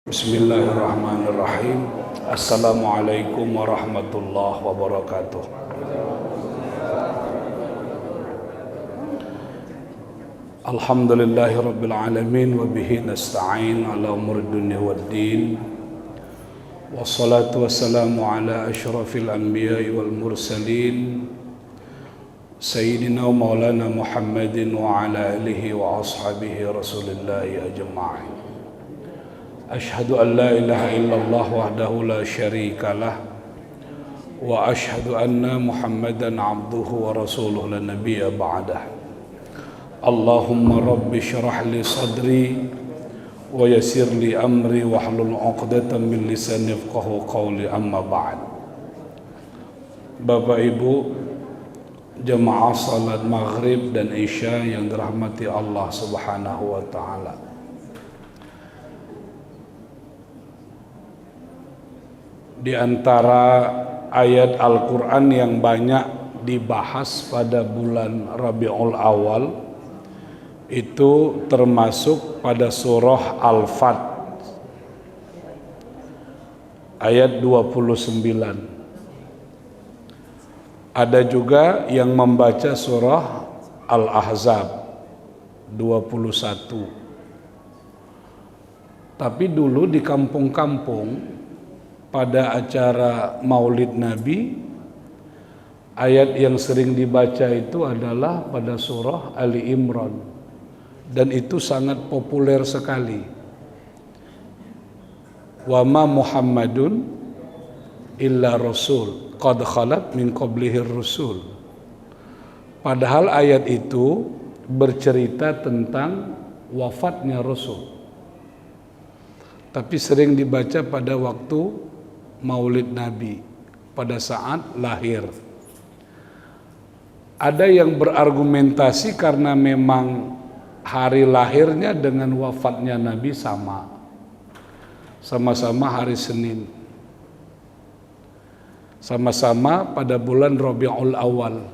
Bismillahirrahmanirrahim. Assalamualaikum warahmatullahi wabarakatuh. Alhamdulillahi rabbil alamin wa bihi nasta'in ala umuri dunya waddin. Wassalatu wassalamu ala asyrafil anbiya'i wal mursalin Sayyidina wa maulana Muhammadin wa ala alihi wa ashabihi rasulillahi ajma'in. Ashhadu an la ilaha illallah wahdahu la syarika lah wa ashhadu anna Muhammadan abduhu wa rasuluhu la nabiyya ba'dah. Allahumma rabbi syrah li sadri wa yassir li amri wahlul 'uqdatam min lisani yafqahu qawli, amma ba'd. Bapak Ibu jemaah salat maghrib dan isya yang dirahmati Allah Subhanahu wa taala. Di antara ayat Al-Quran yang banyak dibahas pada bulan Rabiul Awal itu termasuk pada surah Al-Fat ayat 29. Ada juga yang membaca surah Al-Ahzab 21. Tapi dulu di kampung-kampung pada acara Maulid Nabi, ayat yang sering dibaca itu adalah pada surah Ali Imran, dan itu sangat populer sekali. Wa ma Muhammadun illa rasul qad khalat min qablihi rusul. Padahal ayat itu bercerita tentang wafatnya Rasul, tapi sering dibaca pada waktu Maulid Nabi, pada saat lahir. Ada yang berargumentasi karena memang hari lahirnya dengan wafatnya Nabi sama-sama hari Senin, sama-sama pada bulan Rabiul Awal.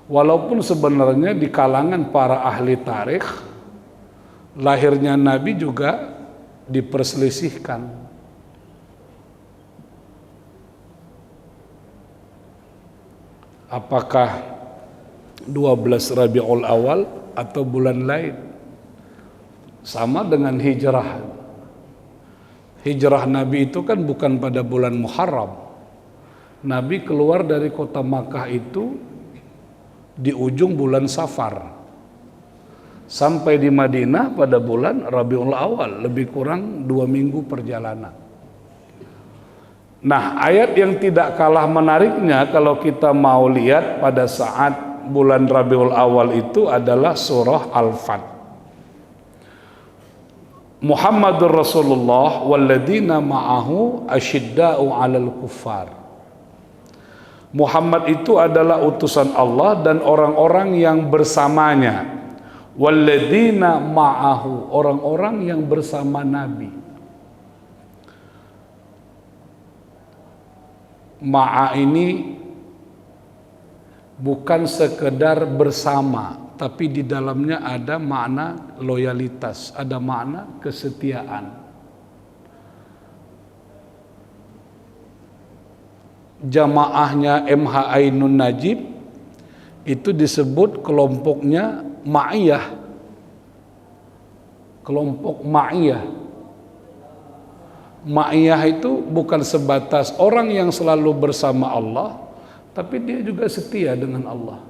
Walaupun sebenarnya di kalangan para ahli tarikh lahirnya Nabi juga diperselisihkan. Apakah 12 Rabiul Awal atau bulan lain? Sama dengan hijrah. Hijrah Nabi itu kan bukan pada bulan Muharram. Nabi keluar dari kota Makkah itu di ujung bulan Safar, sampai di Madinah pada bulan Rabiul Awal, lebih kurang 2 minggu perjalanan. Nah, ayat yang tidak kalah menariknya kalau kita mau lihat pada saat bulan Rabiul Awal itu adalah surah Al-Fat. Muhammadur Rasulullah walladzina ma'ahu asyidda'u 'alal kuffar. Muhammad itu adalah utusan Allah dan orang-orang yang bersamanya. Walladzina ma'ahu, orang-orang yang bersama Nabi. Ma'a ini bukan sekedar bersama, tapi di dalamnya ada makna loyalitas, ada makna kesetiaan. Jamaahnya MH Ainun Najib itu disebut kelompoknya Ma'iyah, kelompok Ma'iyah. Ma'iyah itu bukan sebatas orang yang selalu bersama Allah, tapi dia juga setia dengan Allah.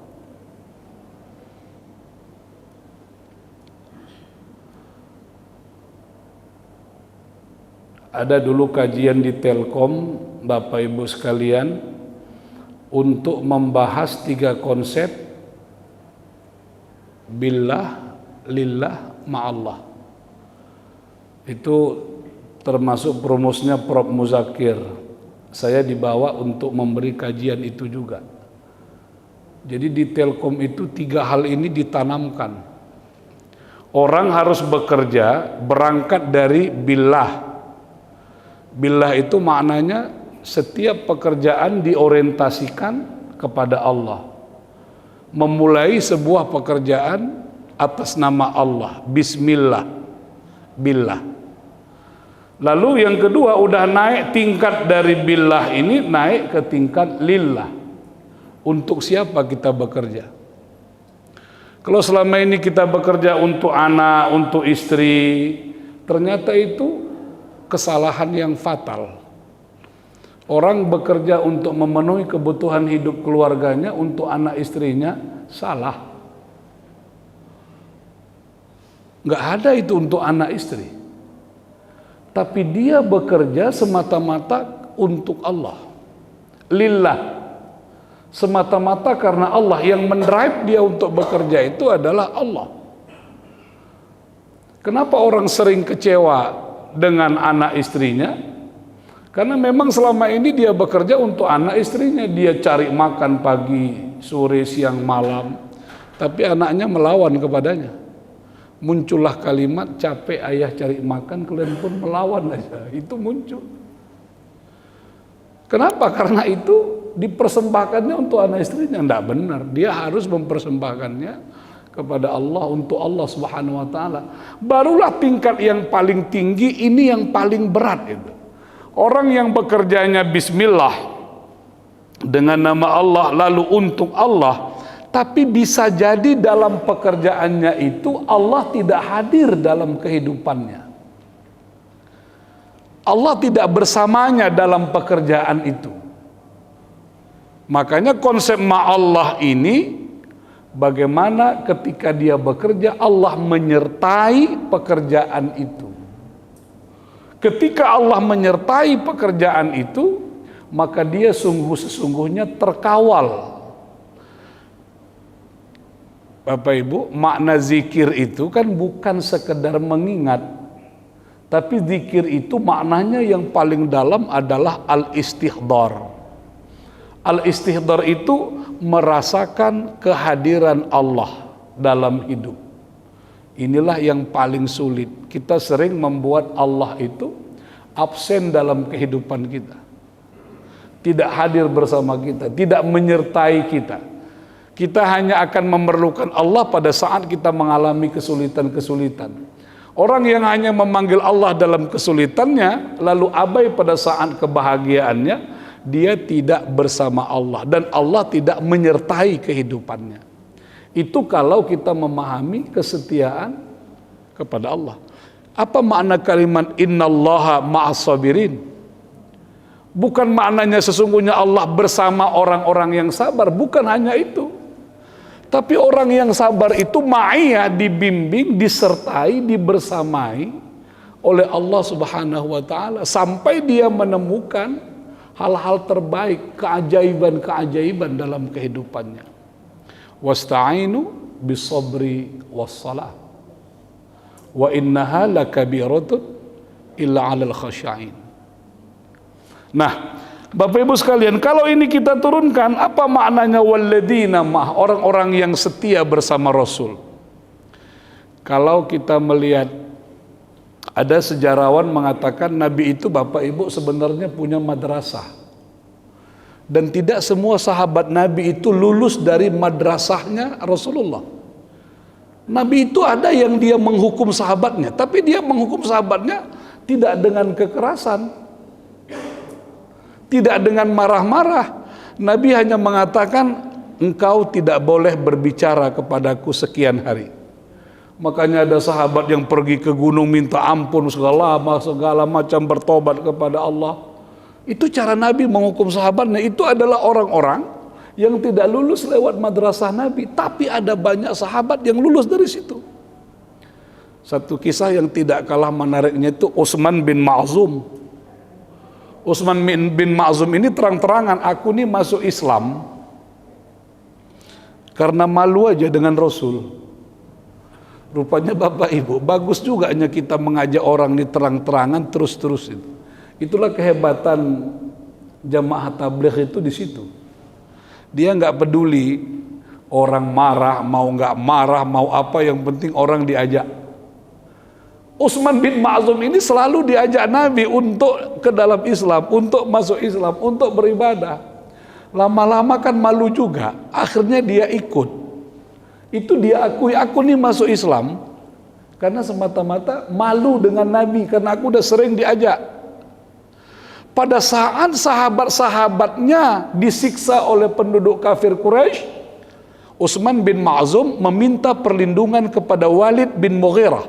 Ada dulu kajian di Telkom, Bapak Ibu sekalian, untuk membahas 3 konsep billah, lillah, ma'allah. Itu termasuk promosnya Prof. Muzakir. Saya dibawa untuk memberi kajian itu juga. Jadi di Telkom itu 3 hal ini ditanamkan. Orang harus bekerja berangkat dari billah. Billah itu maknanya setiap pekerjaan diorientasikan kepada Allah. Memulai sebuah pekerjaan atas nama Allah, bismillah, billah. Lalu yang kedua, udah naik tingkat dari billah ini, naik ke tingkat lillah. Untuk siapa kita bekerja? Kalau selama ini kita bekerja untuk anak, untuk istri, ternyata itu kesalahan yang fatal. Orang bekerja untuk memenuhi kebutuhan hidup keluarganya, untuk anak istrinya, salah. Nggak ada itu untuk anak istri. Tapi dia bekerja semata-mata untuk Allah. Lillah. Semata-mata karena Allah. Yang mendrive dia untuk bekerja itu adalah Allah. Kenapa orang sering kecewa dengan anak istrinya? Karena memang selama ini dia bekerja untuk anak istrinya. Dia cari makan pagi, sore, siang, malam. Tapi anaknya melawan kepadanya. Muncullah kalimat, capek ayah cari makan, kalian pun melawan aja. Itu muncul. Kenapa? Karena itu dipersembahkannya untuk anak istrinya. Tidak benar. Dia harus mempersembahkannya kepada Allah, untuk Allah Subhanahu wa Ta'ala. Barulah tingkat yang paling tinggi, ini yang paling berat itu. Orang yang bekerjanya bismillah dengan nama Allah, lalu untuk Allah, tapi bisa jadi dalam pekerjaannya itu Allah tidak hadir dalam kehidupannya. Allah tidak bersamanya dalam pekerjaan itu. Makanya konsep ma'allah ini, bagaimana ketika dia bekerja Allah menyertai pekerjaan itu. Ketika Allah menyertai pekerjaan itu, maka dia sesungguhnya terkawal. Bapak Ibu, makna zikir itu kan bukan sekedar mengingat, tapi zikir itu maknanya yang paling dalam adalah al-istihdar. Al-istihdar itu merasakan kehadiran Allah dalam hidup. Inilah yang paling sulit. Kita sering membuat Allah itu absen dalam kehidupan kita. Tidak hadir bersama kita, tidak menyertai kita. Kita hanya akan memerlukan Allah pada saat kita mengalami kesulitan-kesulitan. Orang yang hanya memanggil Allah dalam kesulitannya, lalu abai pada saat kebahagiaannya, dia tidak bersama Allah. Dan Allah tidak menyertai kehidupannya. Itu kalau kita memahami kesetiaan kepada Allah. Apa makna kalimat innallaha ma'as sabirin? Bukan maknanya sesungguhnya Allah bersama orang-orang yang sabar. Bukan hanya itu. Tapi orang yang sabar itu ma'iyah, dibimbing, disertai, dibersamai oleh Allah Subhanahu wa Ta'ala sampai dia menemukan hal-hal terbaik, keajaiban-keajaiban dalam kehidupannya. Wasta'inu bisabri wassalah wa innaha lakabiratun illa 'alal khashya'in. Nah, Bapak Ibu sekalian, kalau ini kita turunkan, apa maknanya walladzina ma'ah, orang-orang yang setia bersama Rasul? Kalau kita melihat, ada sejarawan mengatakan Nabi itu, Bapak Ibu, sebenarnya punya madrasah. Dan tidak semua sahabat Nabi itu lulus dari madrasahnya Rasulullah. Nabi itu ada yang dia menghukum sahabatnya, tapi dia menghukum sahabatnya tidak dengan kekerasan, tidak dengan marah-marah. Nabi hanya mengatakan, engkau tidak boleh berbicara kepadaku sekian hari. Makanya ada sahabat yang pergi ke gunung minta ampun segala macam, bertobat kepada Allah. Itu cara Nabi menghukum sahabatnya. Itu adalah orang-orang yang tidak lulus lewat madrasah Nabi. Tapi ada banyak sahabat yang lulus dari situ. Satu kisah yang tidak kalah menariknya itu Utsman bin Ma'zum. Utsman bin Ma'zum ini terang-terangan, aku nih masuk Islam karena malu aja dengan Rasul. Rupanya Bapak Ibu, bagus juga hanya kita mengajak orang ini terang-terangan terus-terus itu. Itulah kehebatan jamaah tabligh itu di situ. Dia nggak peduli orang marah, mau nggak marah, mau apa, yang penting orang diajak. Utsman bin Ma'zum ini selalu diajak Nabi untuk ke dalam Islam, untuk masuk Islam, untuk beribadah. Lama-lama kan malu juga, akhirnya dia ikut. Itu dia akui, aku nih masuk Islam Karena semata-mata malu dengan Nabi, karena aku udah sering diajak. Pada saat sahabat-sahabatnya disiksa oleh penduduk kafir Quraisy, Utsman bin Maz'um meminta perlindungan kepada Walid bin Mughirah.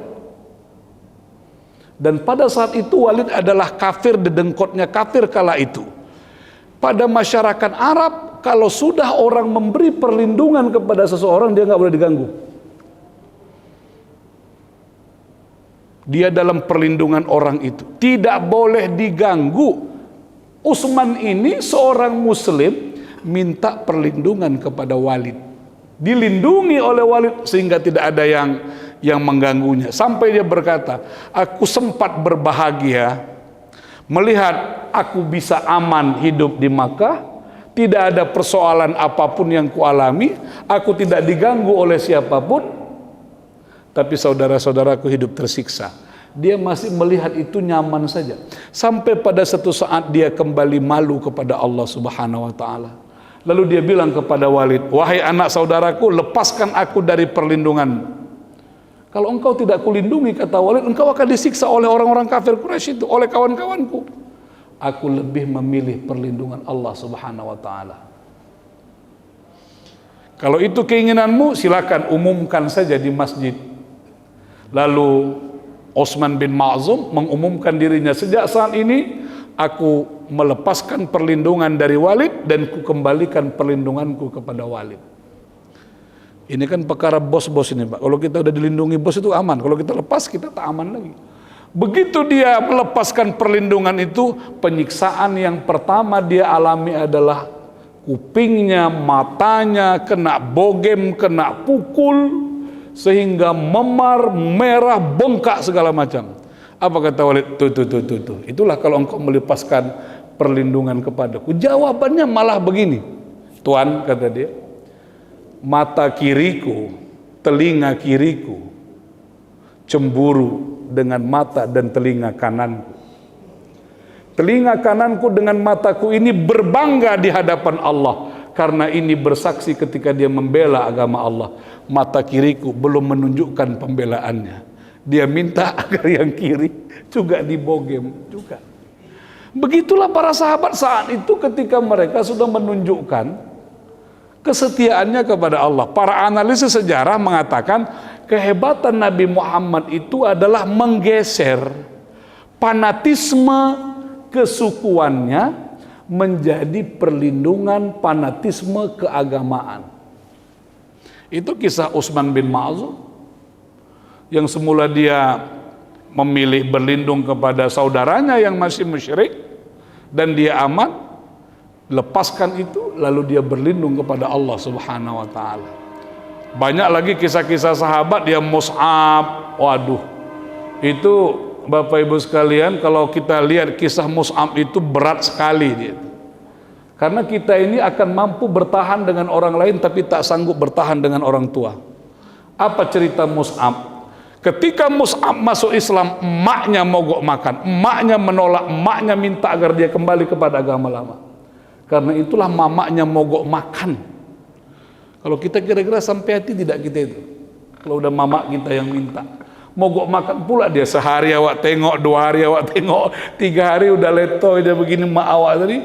Dan pada saat itu Walid adalah kafir dedengkotnya kafir kala itu. Pada masyarakat Arab, kalau sudah orang memberi perlindungan kepada seseorang, dia nggak boleh diganggu. Dia dalam perlindungan orang itu tidak boleh diganggu. Utsman ini seorang muslim minta perlindungan kepada Walid, dilindungi oleh Walid sehingga tidak ada yang mengganggunya. Sampai dia berkata, aku sempat berbahagia melihat aku bisa aman hidup di Makkah, tidak ada persoalan apapun yang kualami, aku tidak diganggu oleh siapapun. Tapi saudara-saudaraku hidup tersiksa. Dia masih melihat itu nyaman saja. Sampai pada satu saat dia kembali malu kepada Allah Subhanahu wa taala. Lalu dia bilang kepada Walid, wahai anak saudaraku, lepaskan aku dari perlindungan. Kalau engkau tidak kulindungi, kata Walid, engkau akan disiksa oleh orang-orang kafir Quraisy itu, oleh kawan-kawanku. Aku lebih memilih perlindungan Allah Subhanahu wa taala. Kalau itu keinginanmu, silakan umumkan saja di masjid. Lalu Utsman bin Maz'um mengumumkan dirinya, sejak saat ini aku melepaskan perlindungan dari Walid dan ku kembalikan perlindunganku kepada Walid. Ini kan perkara bos-bos ini, Pak. Kalau kita udah dilindungi bos itu aman, kalau kita lepas kita tak aman lagi. Begitu dia melepaskan perlindungan itu, penyiksaan yang pertama dia alami adalah kupingnya, matanya kena bogem, kena pukul, sehingga memar, merah, bengkak segala macam. Apa kata Walid? Tuh. Itulah kalau engkau melepaskan perlindungan kepadaku. Jawabannya malah begini. Tuan, kata dia, mata kiriku, telinga kiriku cemburu dengan mata dan telinga kananku. Telinga kananku dengan mataku ini berbangga di hadapan Allah, karena ini bersaksi ketika dia membela agama Allah. Mata kiriku belum menunjukkan pembelaannya. Dia minta agar yang kiri juga dibogem juga. Begitulah para sahabat saat itu ketika mereka sudah menunjukkan kesetiaannya kepada Allah. Para analisis sejarah mengatakan kehebatan Nabi Muhammad itu adalah menggeser fanatisme kesukuannya menjadi perlindungan fanatisme keagamaan. Itu kisah Utsman bin Maz'um yang semula dia memilih berlindung kepada saudaranya yang masih musyrik dan dia aman, lepaskan itu lalu dia berlindung kepada Allah Subhanahu wa taala. Banyak lagi kisah-kisah sahabat, dia Mus'ab. Waduh, itu Bapak Ibu sekalian, kalau kita lihat kisah Mus'ab itu berat sekali dia. Karena kita ini akan mampu bertahan dengan orang lain tapi tak sanggup bertahan dengan orang tua. Apa cerita Mus'ab? Ketika Mus'ab masuk Islam, emaknya mogok makan, emaknya menolak, emaknya minta agar dia kembali kepada agama lama. Karena itulah mamaknya mogok makan. Kalau kita kira-kira sampai hati tidak kita itu? Kalau udah mamak kita yang minta. Mogok makan pula dia, sehari awak tengok, 2 hari awak tengok, 3 hari udah letoy dia begini mak awak tadi.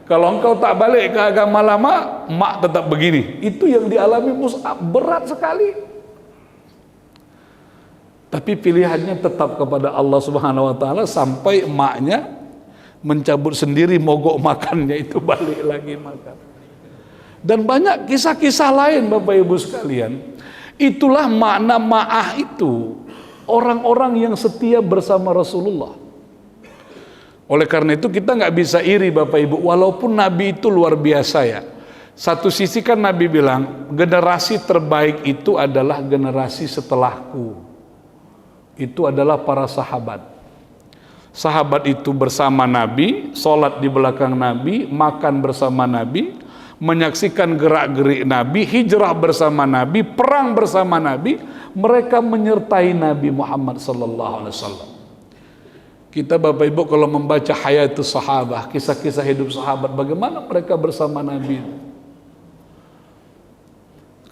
Kalau engkau tak balik ke agama lama, mak tetap begini. Itu yang dialami Mus'ab, berat sekali. Tapi pilihannya tetap kepada Allah Subhanahu wa taala sampai emaknya mencabut sendiri mogok makannya itu, balik lagi makan. Dan banyak kisah-kisah lain Bapak Ibu sekalian. Itulah makna ma'ah itu, orang-orang yang setia bersama Rasulullah. Oleh karena itu kita nggak bisa iri Bapak Ibu, walaupun Nabi itu luar biasa ya. Satu sisi kan Nabi bilang generasi terbaik itu adalah generasi setelahku. Itu adalah para sahabat. Sahabat itu bersama Nabi, sholat di belakang Nabi, makan bersama Nabi, menyaksikan gerak-gerik Nabi, hijrah bersama Nabi, perang bersama Nabi. Mereka menyertai Nabi Muhammad sallallahu alaihi wasallam. Kita Bapak Ibu kalau membaca hayatus sahabah, kisah-kisah hidup sahabat, bagaimana mereka bersama Nabi.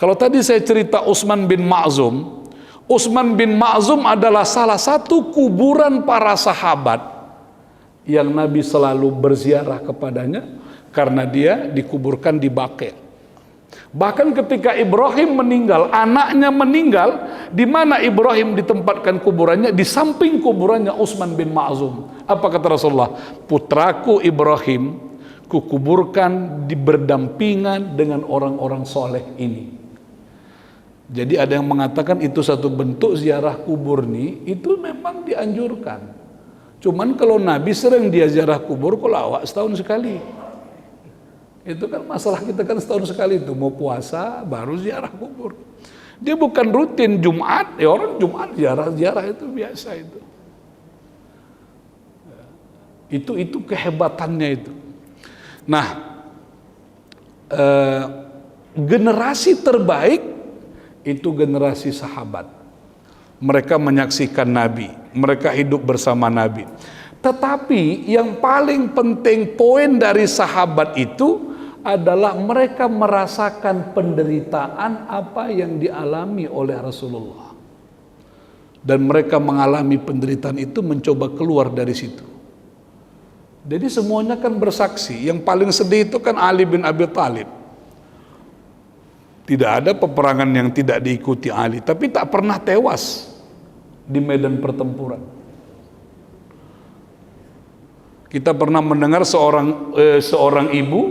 Kalau tadi saya cerita Utsman bin Maz'um, Utsman bin Ma'zum adalah salah satu kuburan para sahabat yang Nabi selalu berziarah kepadanya karena dia dikuburkan di Baqi'. Bahkan ketika Ibrahim meninggal, anaknya meninggal, di mana Ibrahim ditempatkan kuburannya? Di samping kuburannya Utsman bin Ma'zum. Apa kata Rasulullah? Putraku Ibrahim kukuburkan berdampingan dengan orang-orang soleh ini. Jadi ada yang mengatakan itu satu bentuk ziarah kubur nih, itu memang dianjurkan. Cuman kalau Nabi sering dia ziarah kubur, kalau awak setahun sekali. Itu kan masalah kita kan setahun sekali itu, mau puasa baru ziarah kubur. Dia bukan rutin Jumat, ya orang Jumat ziarah itu biasa itu. Itu kehebatannya itu. Nah, generasi terbaik itu generasi sahabat. Mereka menyaksikan Nabi, mereka hidup bersama Nabi. Tetapi yang paling penting poin dari sahabat itu adalah mereka merasakan penderitaan apa yang dialami oleh Rasulullah. Dan mereka mengalami penderitaan itu mencoba keluar dari situ. Jadi semuanya kan bersaksi. Yang paling sedih itu kan Ali bin Abi Thalib. Tidak ada peperangan yang tidak diikuti Ali, tapi tak pernah tewas di medan pertempuran. Kita pernah mendengar seorang ibu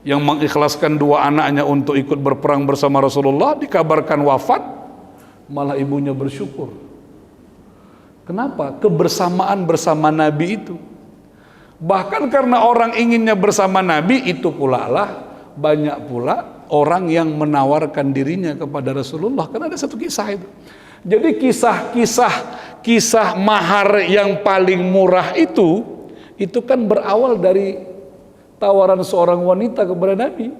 yang mengikhlaskan dua anaknya untuk ikut berperang bersama Rasulullah, dikabarkan wafat, malah ibunya bersyukur. Kenapa? Kebersamaan bersama Nabi itu. Bahkan karena orang inginnya bersama Nabi, itu pula lah banyak pula orang yang menawarkan dirinya kepada Rasulullah. Karena ada satu kisah itu. Jadi kisah mahar yang paling murah itu kan berawal dari tawaran seorang wanita kepada Nabi.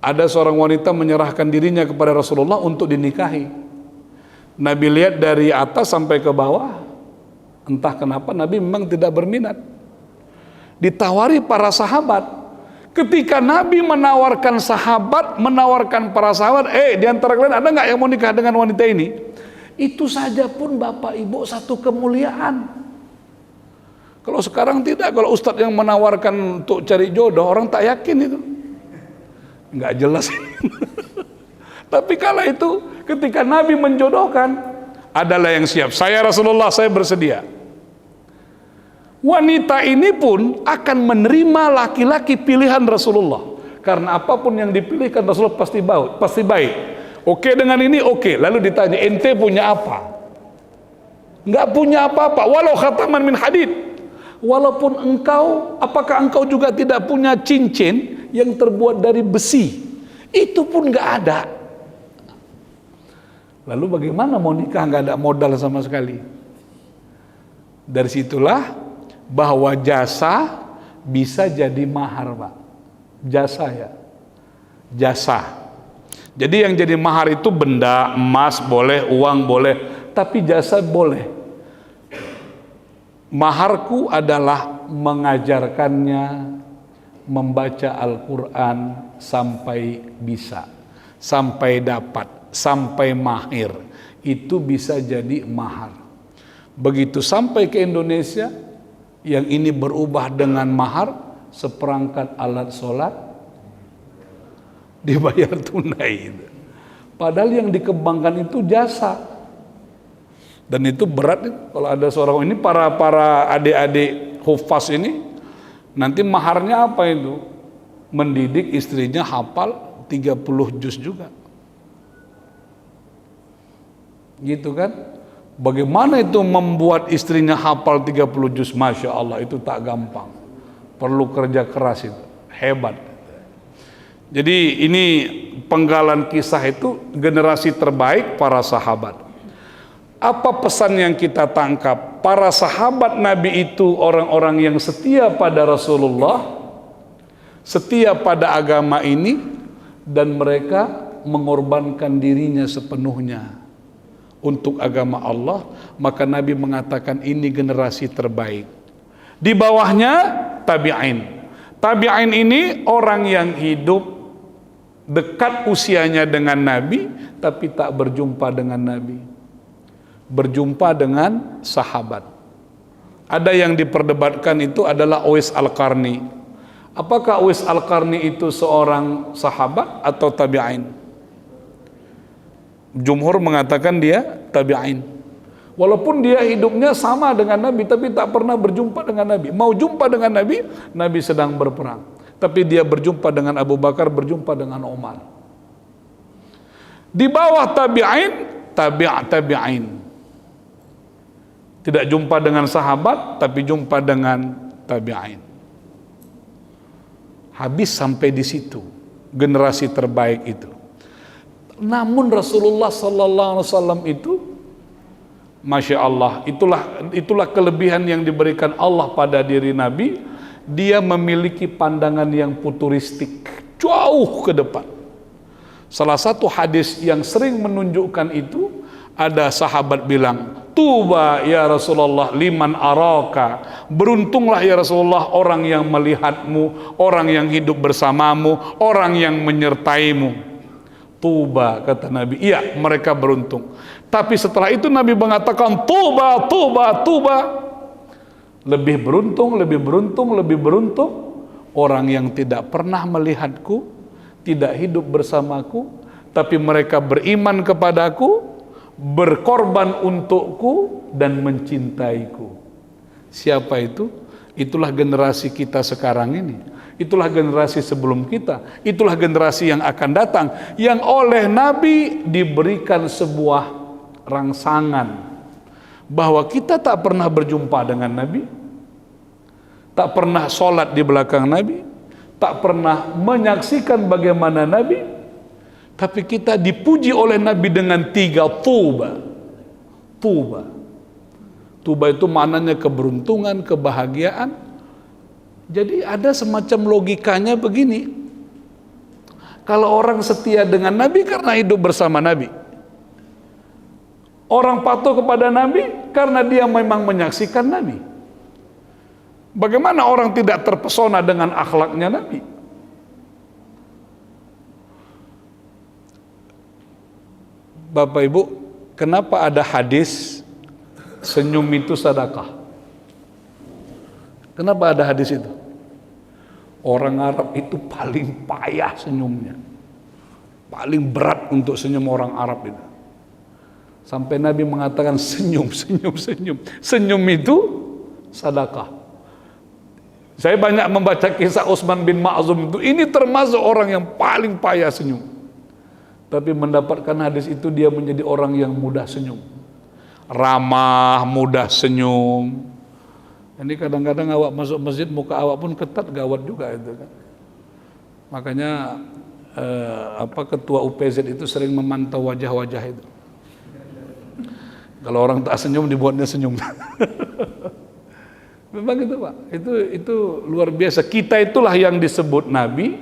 Ada seorang wanita menyerahkan dirinya kepada Rasulullah untuk dinikahi. Nabi lihat dari atas sampai ke bawah, entah kenapa Nabi memang tidak berminat. Ditawari para sahabat. Ketika Nabi menawarkan para sahabat, di antara kalian ada nggak yang mau nikah dengan wanita ini? Itu saja pun Bapak Ibu satu kemuliaan. Kalau sekarang tidak, kalau ustadz yang menawarkan untuk cari jodoh, orang tak yakin itu. Nggak jelas. Tapi kala itu ketika Nabi menjodohkan, adalah yang siap. Saya Rasulullah, saya bersedia. Wanita ini pun akan menerima laki-laki pilihan Rasulullah. Karena apapun yang dipilihkan Rasulullah pasti baik. Oke dengan ini, oke. Lalu ditanya, ente punya apa? Nggak punya apa-apa. Walau khataman min hadid. Walaupun apakah engkau juga tidak punya cincin yang terbuat dari besi? Itu pun nggak ada. Lalu bagaimana mau nikah nggak ada modal sama sekali? Dari situlah bahwa jasa bisa jadi mahar, Pak. Jasa. Jadi yang jadi mahar itu benda, emas boleh, uang boleh, tapi jasa boleh. Maharku adalah mengajarkannya membaca Al-Quran sampai bisa, sampai dapat, sampai mahir. Itu bisa jadi mahar. Begitu sampai ke Indonesia, yang ini berubah dengan mahar, seperangkat alat sholat dibayar tunai. Padahal yang dikembangkan itu jasa. Dan itu berat kalau ada seorang ini, para adik-adik hufaz ini, nanti maharnya apa itu? Mendidik istrinya hafal 30 juz juga. Gitu kan? Bagaimana itu membuat istrinya hafal 30 juz? Masya Allah, itu tak gampang. Perlu kerja keras itu. Hebat. Jadi ini penggalan kisah itu generasi terbaik para sahabat. Apa pesan yang kita tangkap? Para sahabat Nabi itu orang-orang yang setia pada Rasulullah, setia pada agama ini, dan mereka mengorbankan dirinya sepenuhnya untuk agama Allah. Maka Nabi mengatakan ini generasi terbaik. Di bawahnya tabi'in. Tabi'in ini orang yang hidup dekat usianya dengan Nabi, tapi tak berjumpa dengan Nabi. Berjumpa dengan sahabat. Ada yang diperdebatkan itu adalah Uwais Al-Qarni. Apakah Uwais Al-Qarni itu seorang sahabat atau tabi'in? Jumhur mengatakan dia tabi'in. Walaupun dia hidupnya sama dengan Nabi, tapi tak pernah berjumpa dengan Nabi. Mau jumpa dengan Nabi, Nabi sedang berperang. Tapi dia berjumpa dengan Abu Bakar, berjumpa dengan Umar. Di bawah tabi'in, tabi'in. Tidak jumpa dengan sahabat, tapi jumpa dengan tabi'in. Habis sampai di situ generasi terbaik itu. Namun Rasulullah sallallahu alaihi wasallam itu, Masya Allah, itulah kelebihan yang diberikan Allah pada diri Nabi. Dia memiliki pandangan yang futuristik, jauh ke depan. Salah satu hadis yang sering menunjukkan itu, ada sahabat bilang, "Tuba ya Rasulullah liman araka." Beruntunglah ya Rasulullah orang yang melihatmu, orang yang hidup bersamamu, orang yang menyertaimu. Tuba, kata Nabi. Iya, mereka beruntung. Tapi setelah itu Nabi mengatakan, "Tuba, tuba, tuba." Lebih beruntung, lebih beruntung, lebih beruntung orang yang tidak pernah melihatku, tidak hidup bersamaku, tapi mereka beriman kepadaku, berkorban untukku, dan mencintaiku. Siapa itu? Itulah generasi kita sekarang ini. Itulah generasi sebelum kita. Itulah generasi yang akan datang, yang oleh Nabi diberikan sebuah rangsangan bahwa kita tak pernah berjumpa dengan Nabi, tak pernah sholat di belakang Nabi, tak pernah menyaksikan bagaimana Nabi, tapi kita dipuji oleh Nabi dengan 3 tuba. Tuba. Tuba itu maknanya keberuntungan, kebahagiaan. Jadi ada semacam logikanya begini. Kalau orang setia dengan Nabi karena hidup bersama Nabi, orang patuh kepada Nabi karena dia memang menyaksikan Nabi. Bagaimana orang tidak terpesona dengan akhlaknya Nabi? Bapak Ibu, kenapa ada hadis senyum itu sedekah? Kenapa ada hadis itu? Orang Arab itu paling payah senyumnya, paling berat untuk senyum orang Arab itu. Sampai Nabi mengatakan senyum, senyum, senyum. Senyum itu sedekah. Saya banyak membaca kisah Utsman bin Ma'zum itu. Ini termasuk orang yang paling payah senyum. Tapi mendapatkan hadis itu dia menjadi orang yang mudah senyum. Ramah, mudah senyum. Ini kadang-kadang awak masuk masjid muka awak pun ketat, gawat juga itu kan. Makanya ketua UPZ itu sering memantau wajah-wajah itu. Kalau orang tak senyum dibuatnya senyum. Memang itu Pak, itu luar biasa. Kita itulah yang disebut Nabi,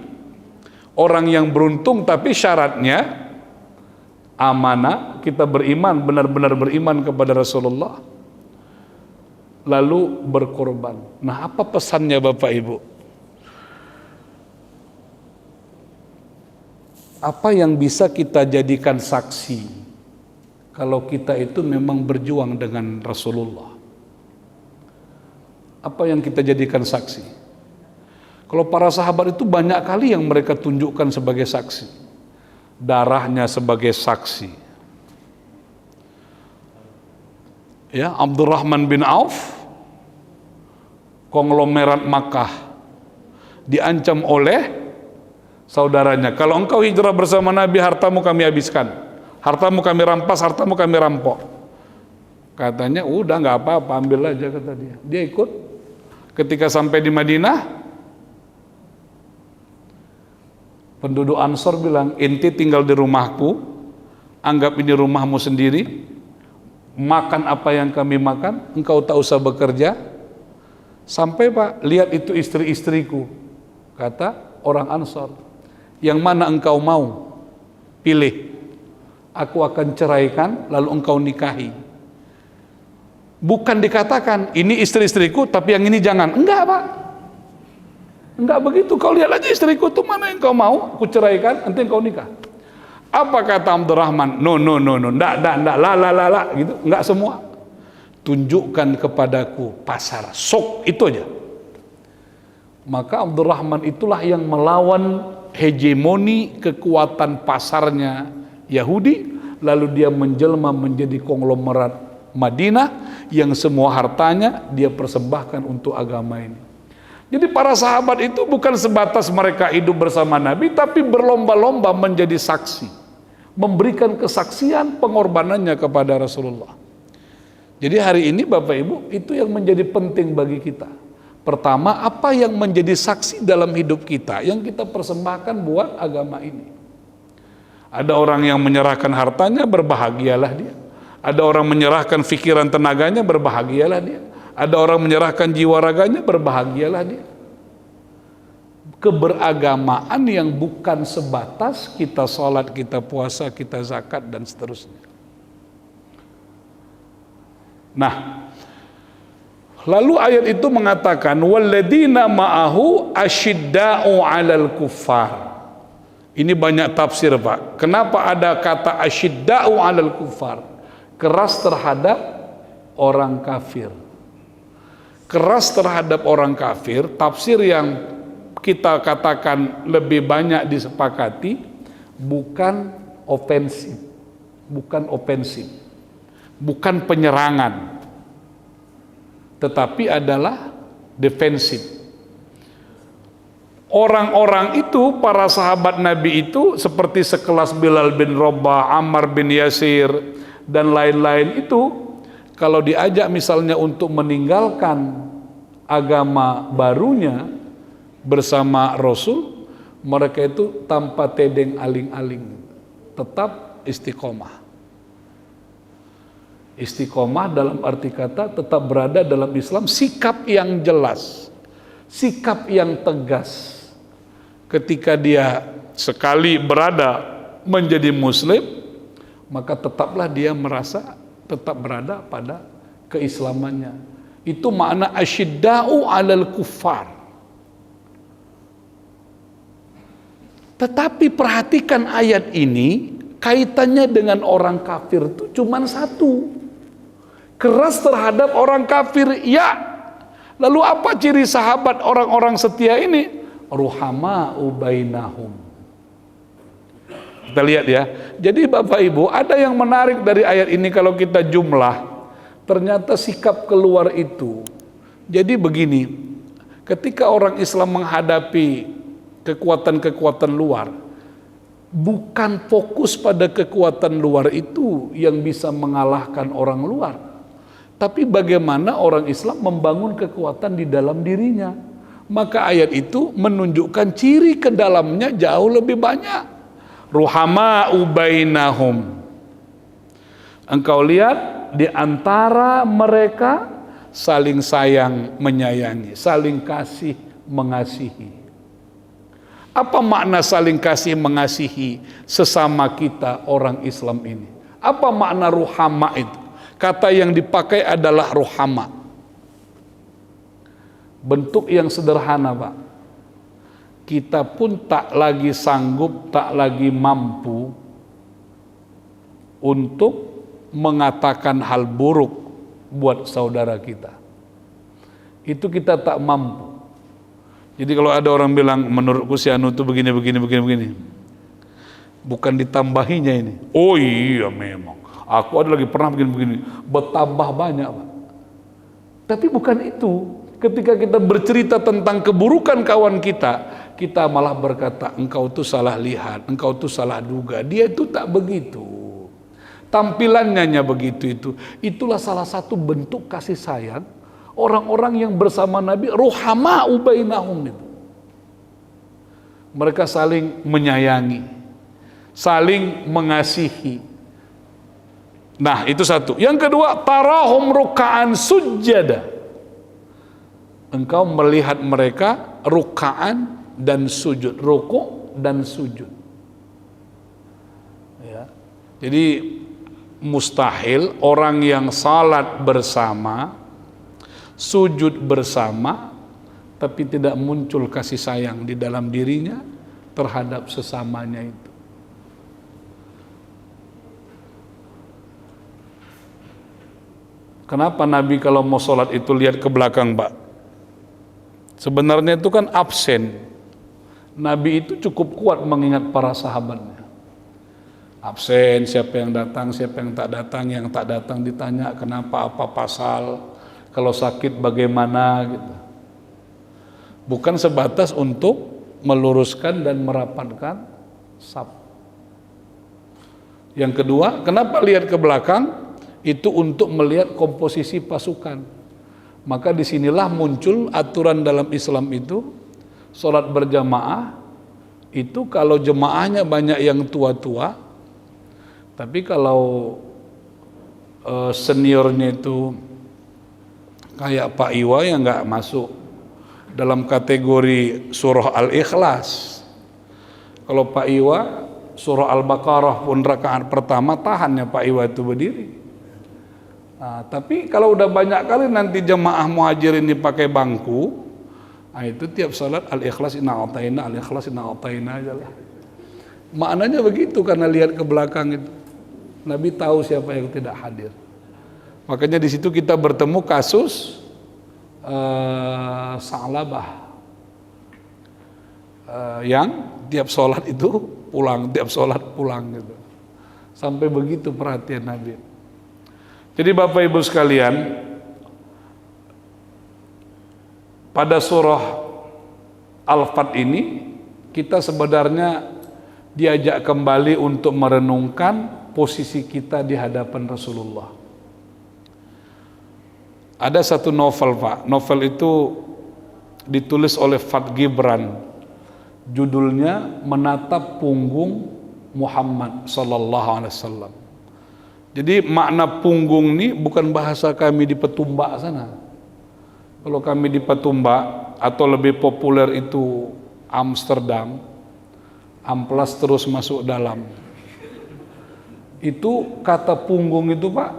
orang yang beruntung, tapi syaratnya amanah, kita beriman, benar-benar beriman kepada Rasulullah, lalu berkorban. Nah, apa pesannya Bapak Ibu? Apa yang bisa kita jadikan saksi kalau kita itu memang berjuang dengan Rasulullah? Apa yang kita jadikan saksi? Kalau para sahabat itu banyak kali yang mereka tunjukkan sebagai saksi. Darahnya sebagai saksi. Ya, Abdurrahman bin Auf, konglomerat Makkah, diancam oleh saudaranya. Kalau engkau hijrah bersama Nabi, hartamu kami habiskan. Hartamu kami rampas, hartamu kami rampok. Katanya, udah nggak apa-apa, ambil aja, kata dia. Dia ikut. Ketika sampai di Madinah, penduduk Ansor bilang, ente tinggal di rumahku, anggap ini rumahmu sendiri, makan apa yang kami makan, engkau tak usah bekerja. Sampai Pak, lihat itu istri-istriku, kata orang Ansor, yang mana engkau mau? Pilih, aku akan ceraikan, lalu engkau nikahi. Bukan dikatakan ini istri-istriku tapi yang ini jangan. Enggak Pak, Enggak begitu. Kau lihat aja istriku tuh, mana yang kau mau, aku ceraikan, nanti kau nikah. Apa kata Abdurrahman? No, enggak, la, gitu. Enggak semua. Tunjukkan kepadaku pasar, sok, itu aja. Maka Abdurrahman itulah yang melawan hegemoni kekuatan pasarnya Yahudi, lalu dia menjelma menjadi konglomerat Madinah yang semua hartanya dia persembahkan untuk agama ini. Jadi para sahabat itu bukan sebatas mereka hidup bersama Nabi, tapi berlomba-lomba menjadi saksi, memberikan kesaksian pengorbanannya kepada Rasulullah. Jadi hari ini Bapak Ibu, itu yang menjadi penting bagi kita. Pertama, apa yang menjadi saksi dalam hidup kita yang kita persembahkan buat agama ini. Ada orang yang menyerahkan hartanya, berbahagialah dia. Ada orang menyerahkan pikiran tenaganya, berbahagialah dia. Ada orang menyerahkan jiwa raganya, berbahagialah dia. Keberagamaan yang bukan sebatas kita sholat, kita puasa, kita zakat, dan seterusnya. Nah, lalu ayat itu mengatakan walladzina ma'ahu asyidda'u 'alal kuffar. Ini banyak tafsir, Pak. Kenapa ada kata asyidda'u 'alal kuffar? Keras terhadap orang kafir. Keras terhadap orang kafir, tafsir yang kita katakan lebih banyak disepakati bukan ofensif. Bukan penyerangan, tetapi adalah defensif. Orang-orang itu, para sahabat Nabi itu, seperti sekelas Bilal bin Rabah, Ammar bin Yasir, dan lain-lain itu, kalau diajak misalnya untuk meninggalkan agama barunya bersama Rasul, mereka itu tanpa tedeng aling-aling, tetap istiqomah. Istiqomah dalam arti kata tetap berada dalam Islam, sikap yang jelas, sikap yang tegas. Ketika dia sekali berada menjadi muslim, maka tetaplah dia merasa tetap berada pada keislamannya. Itu makna asyidda'u 'alal kuffar. Tetapi perhatikan ayat ini, kaitannya dengan orang kafir itu cuma satu. Keras terhadap orang kafir, ya. Lalu apa ciri sahabat orang-orang setia ini? Ruhama'u bainahum. Kita lihat ya. Jadi Bapak Ibu, ada yang menarik dari ayat ini kalau kita jumlah. Ternyata sikap keluar itu. Jadi begini, ketika orang Islam menghadapi kekuatan-kekuatan luar, bukan fokus pada kekuatan luar itu yang bisa mengalahkan orang luar. Tapi bagaimana orang Islam membangun kekuatan di dalam dirinya. Maka ayat itu menunjukkan ciri ke dalamnya jauh lebih banyak. Ruhama'u bainahum. Engkau lihat di antara mereka saling sayang menyayangi, saling kasih mengasihi. Apa makna saling kasih mengasihi sesama kita orang Islam ini? Apa makna ruhama itu? Kata yang dipakai adalah ruhama. Bentuk yang sederhana, Pak. Kita pun tak lagi sanggup, tak lagi mampu untuk mengatakan hal buruk buat saudara kita. Itu kita tak mampu. Jadi kalau ada orang bilang menurutku si Anu itu begini. Bukan ditambahinya ini. Oh iya memang. Aku ada lagi pernah begini. Bertambah banyak, Pak. Tapi bukan itu. Ketika kita bercerita tentang keburukan kawan kita, kita malah berkata, engkau tuh salah lihat, engkau tuh salah duga. Dia itu tak begitu. Tampilannya begitu itu. Itulah salah satu bentuk kasih sayang orang-orang yang bersama Nabi, ruhama'u bainahum itu. Mereka saling menyayangi, saling mengasihi. Nah, itu satu. Yang kedua, tarahum ruka'an sujjada. Engkau melihat mereka ruka'an dan sujud, ruku' dan sujud. Ya. Jadi mustahil orang yang salat bersama, sujud bersama, tapi tidak muncul kasih sayang di dalam dirinya terhadap sesamanya itu. Kenapa Nabi kalau mau sholat itu lihat ke belakang, Pak? Sebenarnya itu kan absen. Nabi itu cukup kuat mengingat para sahabatnya. Absen, siapa yang datang, siapa yang tak datang ditanya kenapa, apa pasal, kalau sakit bagaimana gitu. Bukan sebatas untuk meluruskan dan merapatkan saf. Yang kedua, kenapa lihat ke belakang? Itu untuk melihat komposisi pasukan. Maka disinilah muncul aturan dalam Islam itu, sholat berjamaah itu kalau jemaahnya banyak yang tua-tua, tapi kalau seniornya itu kayak Pak Iwa yang nggak masuk dalam kategori surah Al-Ikhlas. Kalau Pak Iwa surah Al-Baqarah pun rakaat pertama tahannya Pak Iwa itu berdiri. Nah, tapi kalau udah banyak kali nanti jemaah muhajirin dipakai bangku, nah itu tiap salat Al-Ikhlas inna a'taina, Al-Ikhlas inna a'taina aja lah. Maknanya begitu karena lihat ke belakang itu. Nabi tahu siapa yang tidak hadir. Makanya di situ kita bertemu kasus Sa'labah yang tiap sholat itu pulang, tiap sholat pulang gitu. Sampai begitu perhatian Nabi. Jadi Bapak Ibu sekalian, pada surah Al-Fat ini kita sebenarnya diajak kembali untuk merenungkan posisi kita di hadapan Rasulullah. Ada satu novel, Pak. Novel itu ditulis oleh Fat Gibran. Judulnya Menatap Punggung Muhammad sallallahu alaihi wasallam. Jadi makna punggung ini bukan bahasa kami di Petumbak sana. Kalau kami di Petumbak atau lebih populer itu Amsterdam, amplas terus masuk dalam. Itu kata punggung itu, Pak,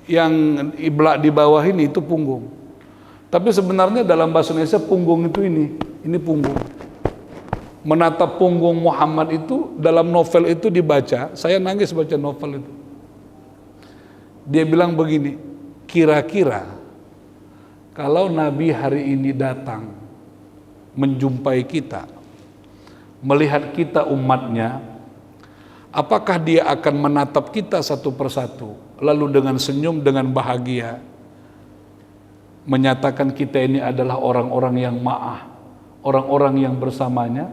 yang iblak di bawah ini itu punggung. Tapi sebenarnya dalam bahasa Indonesia punggung itu ini punggung. Menatap punggung Muhammad itu dalam novel itu dibaca, saya nangis baca novel itu. Dia bilang begini, kira-kira kalau Nabi hari ini datang menjumpai kita, melihat kita umatnya, apakah dia akan menatap kita satu persatu, lalu dengan senyum, dengan bahagia, menyatakan kita ini adalah orang-orang yang ma'ah, orang-orang yang bersamanya,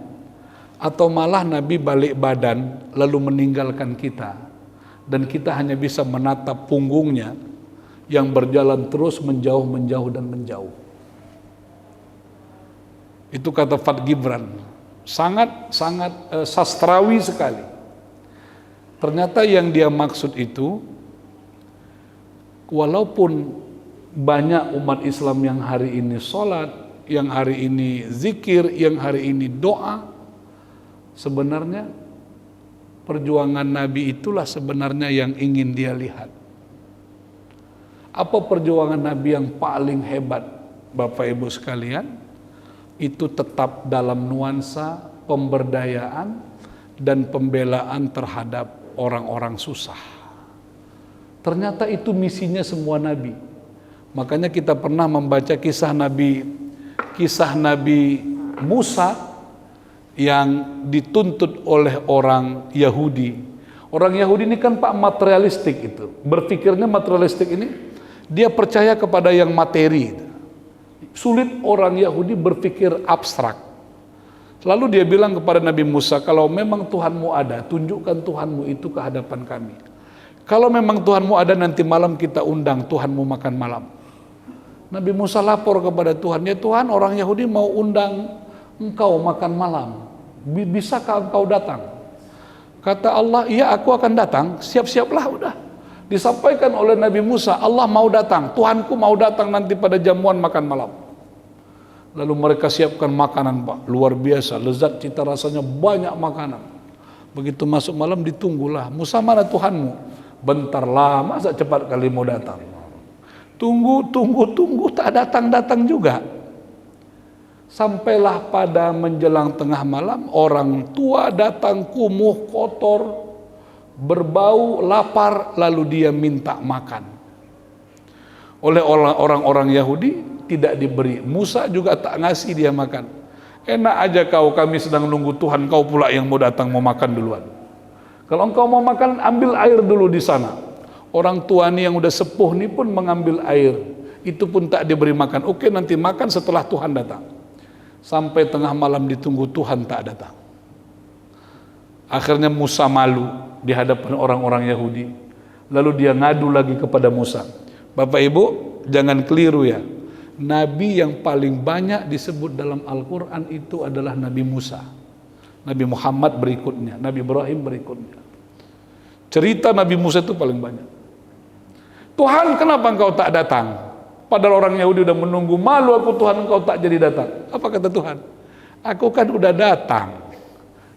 atau malah Nabi balik badan, lalu meninggalkan kita, dan kita hanya bisa menatap punggungnya, yang berjalan terus menjauh, dan menjauh. Itu kata Fat Gibran, sangat sastrawi sekali. Ternyata yang dia maksud itu, walaupun banyak umat Islam yang hari ini sholat, yang hari ini zikir, yang hari ini doa, sebenarnya perjuangan Nabi itulah sebenarnya yang ingin dia lihat. Apa perjuangan Nabi yang paling hebat, Bapak Ibu sekalian? Itu tetap dalam nuansa pemberdayaan dan pembelaan terhadap orang-orang susah. Ternyata itu misinya semua Nabi. Makanya kita pernah membaca kisah Nabi Musa yang dituntut oleh orang Yahudi. Orang Yahudi ini kan Pak materialistik itu. Berpikirnya materialistik ini, dia percaya kepada yang materi. Sulit orang Yahudi berpikir abstrak. Lalu dia bilang kepada Nabi Musa, kalau memang Tuhanmu ada, tunjukkan Tuhanmu itu ke hadapan kami. Kalau memang Tuhanmu ada, nanti malam kita undang Tuhanmu makan malam. Nabi Musa lapor kepada Tuhan, ya Tuhan, orang Yahudi mau undang engkau makan malam. Bisakah engkau datang? Kata Allah, iya aku akan datang, siap-siaplah udah. Disampaikan oleh Nabi Musa, Allah mau datang, Tuhanku mau datang nanti pada jamuan makan malam. Lalu mereka siapkan makanan, Pak, luar biasa, lezat cita rasanya, banyak makanan. Begitu masuk malam ditunggulah, Musa mana Tuhanmu? Bentar lah, masa cepat kali mau datang? Tunggu, tak datang juga. Sampailah pada menjelang tengah malam, orang tua datang kumuh, kotor, berbau, lapar, lalu dia minta makan. Oleh orang-orang Yahudi tidak diberi. Musa juga tak ngasih dia makan. Enak aja kau, kami sedang nunggu Tuhan, kau pula yang mau datang mau makan duluan. Kalau engkau mau makan, ambil air dulu di sana. Orang tua nih yang udah sepuh nih pun mengambil air. Itu pun tak diberi makan. Oke, nanti makan setelah Tuhan datang. Sampai tengah malam ditunggu, Tuhan tak datang. Akhirnya Musa malu di hadapan orang-orang Yahudi. Lalu dia ngadu lagi kepada Musa. Bapak Ibu, jangan keliru ya. Nabi yang paling banyak disebut dalam Al-Quran itu adalah Nabi Musa. Nabi Muhammad berikutnya, Nabi Ibrahim berikutnya. Cerita Nabi Musa itu paling banyak. Tuhan, kenapa engkau tak datang? Padahal orang Yahudi udah menunggu, malu aku Tuhan engkau tak jadi datang. Apa kata Tuhan? Aku kan udah datang,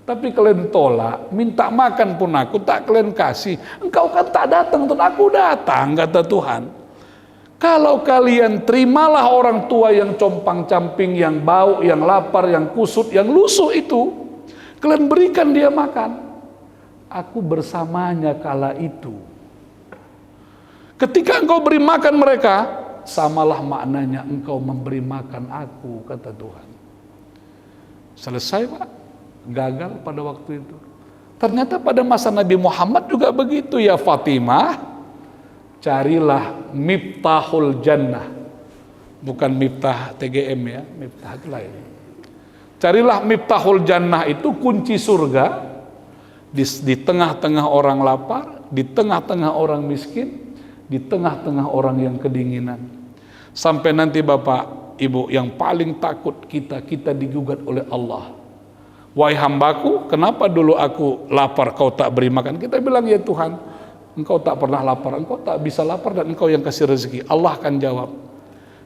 tapi kalian tolak, minta makan pun aku tak kalian kasih. Engkau kan tak datang, Tuhan, aku datang, kata Tuhan. Kalau kalian terimalah orang tua yang compang-camping, yang bau, yang lapar, yang kusut, yang lusuh itu, kalian berikan dia makan. Aku bersamanya kala itu. Ketika engkau beri makan mereka, samalah maknanya engkau memberi makan aku, kata Tuhan. Selesai Pak, gagal pada waktu itu. Ternyata pada masa Nabi Muhammad juga begitu ya Fatimah, carilah miftahul jannah. Bukan miftah TGM ya, miftah itu lain. Carilah miftahul jannah, itu kunci surga. Di tengah-tengah orang lapar, di tengah-tengah orang miskin, di tengah-tengah orang yang kedinginan. Sampai nanti Bapak Ibu yang paling takut kita digugat oleh Allah. Wahai hambaku, kenapa dulu aku lapar kau tak beri makan? Kita bilang, ya Tuhan, engkau tak pernah lapar, engkau tak bisa lapar, dan engkau yang kasih rezeki. Allah akan jawab,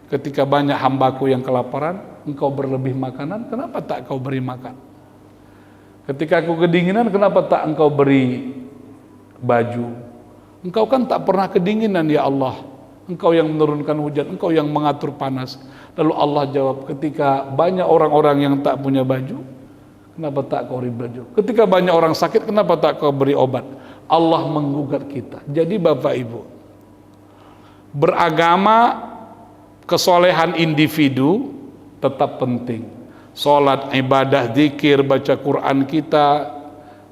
ketika banyak hambaku yang kelaparan, engkau berlebih makanan, kenapa tak kau beri makan? Ketika aku kedinginan, kenapa tak engkau beri baju? Engkau kan tak pernah kedinginan ya Allah. Engkau yang menurunkan hujan, engkau yang mengatur panas. Lalu Allah jawab, ketika banyak orang-orang yang tak punya baju, kenapa tak kau beri baju? Ketika banyak orang sakit, kenapa tak kau beri obat? Allah menggugat kita. Jadi Bapak Ibu, beragama, kesolehan individu tetap penting. Salat, ibadah, zikir, baca Quran kita,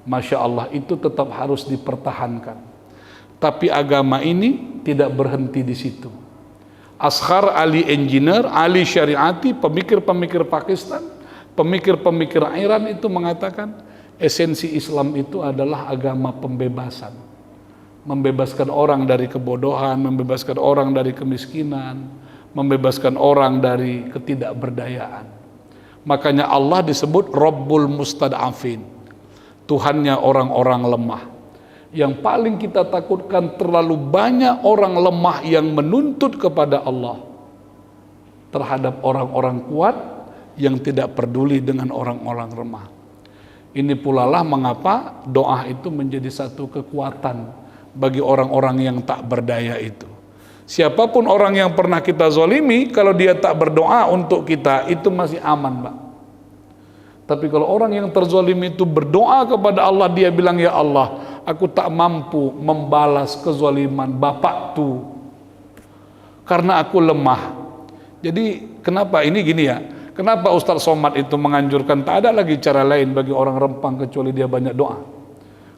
Masya Allah, itu tetap harus dipertahankan. Tapi agama ini tidak berhenti di situ. Ashar Ali engineer, Ali Syariati, pemikir-pemikir Pakistan, pemikir-pemikir Iran itu mengatakan esensi Islam itu adalah agama pembebasan. Membebaskan orang dari kebodohan, membebaskan orang dari kemiskinan, membebaskan orang dari ketidakberdayaan. Makanya Allah disebut Rabbul Mustad'afin, Tuhannya orang-orang lemah. Yang paling kita takutkan, terlalu banyak orang lemah yang menuntut kepada Allah terhadap orang-orang kuat yang tidak peduli dengan orang-orang lemah. Ini pula lah mengapa doa itu menjadi satu kekuatan bagi orang-orang yang tak berdaya itu. Siapapun orang yang pernah kita zalimi, kalau dia tak berdoa untuk kita, itu masih aman, Pak. Tapi kalau orang yang terzalimi itu berdoa kepada Allah, dia bilang, ya Allah, aku tak mampu membalas kezaliman bapak tu karena aku lemah. Jadi kenapa ini gini ya? Kenapa Ustaz Somad itu menganjurkan tak ada lagi cara lain bagi orang Rempang kecuali dia banyak doa?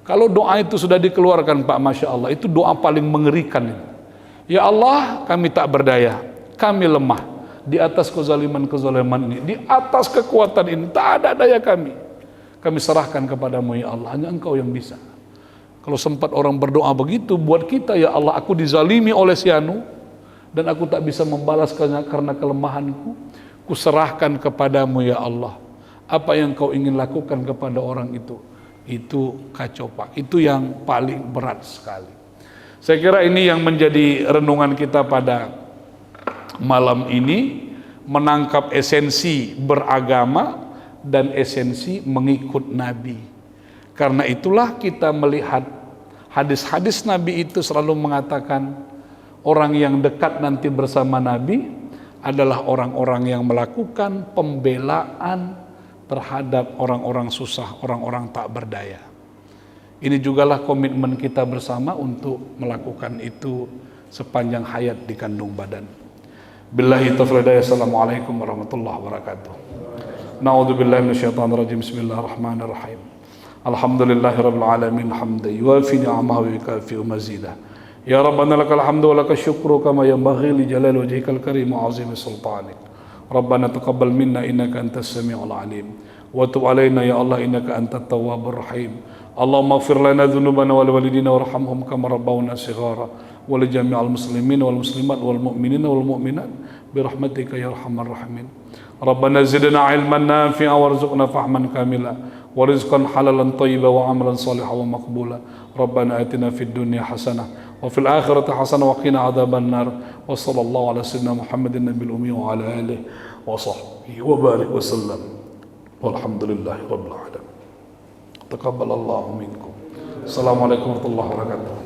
Kalau doa itu sudah dikeluarkan Pak, Masya Allah, itu doa paling mengerikan. Ya Allah, kami tak berdaya, kami lemah. Di atas kezaliman-kezaliman ini, di atas kekuatan ini, tak ada daya kami. Kami serahkan kepadamu ya Allah, hanya engkau yang bisa. Kalau sempat orang berdoa begitu buat kita, ya Allah, aku dizalimi oleh si anu, dan aku tak bisa membalaskannya karena kelemahanku, kuserahkan kepadamu ya Allah. Apa yang kau ingin lakukan kepada orang itu kacau Pak. Itu yang paling berat sekali. Saya kira ini yang menjadi renungan kita pada malam ini, menangkap esensi beragama dan esensi mengikut Nabi. Karena itulah kita melihat hadis-hadis Nabi itu selalu mengatakan orang yang dekat nanti bersama Nabi adalah orang-orang yang melakukan pembelaan terhadap orang-orang susah, orang-orang tak berdaya. Ini jugalah komitmen kita bersama untuk melakukan itu sepanjang hayat di kandung badan. Billahi taufiq wal hidayah. Assalamualaikum warahmatullahi wabarakatuh. Na'udzubillahi minasyaitonir rajim. Bismillahirrahmanirrahim. Alhamdulillahirabbil alamin hamdan yuwafi ni'amahu wa yukafi mazidah. Ya Rabbana lakal hamdu wa lakal syukru kama yanbaghi li jalali wajhikal karim wa 'azimi sultanik. Rabbana taqabbal minna innaka antas samiul alim wa tub alaina ya Allah innaka antat tawwabur rahim. Allahumma ighfir lana dhunubana wa liwalidina warhamhum kama rabbawna shighara wa li jami'il muslimin wal muslimat wal mu'minina wal mu'minat bi rahmatika ya arhamar rahimin. Rabbana zidna ilman nafi'a warzuqna fahman kamila wa rizqan halalan thayyiban wa amalan salihan wa maqbula. Rabbana atina fid dunya hasanah wa fil akhirati hasanah wa qina adzaban nar. Wa sallallahu ala sayyidina Muhammadin nabiyil ummi wa ala alihi wa sahbihi wa barik wa sallam. Walhamdulillahi rabbil alamin. Taqabbalallahu minkum. Assalamualaikum warahmatullahi wabarakatuh.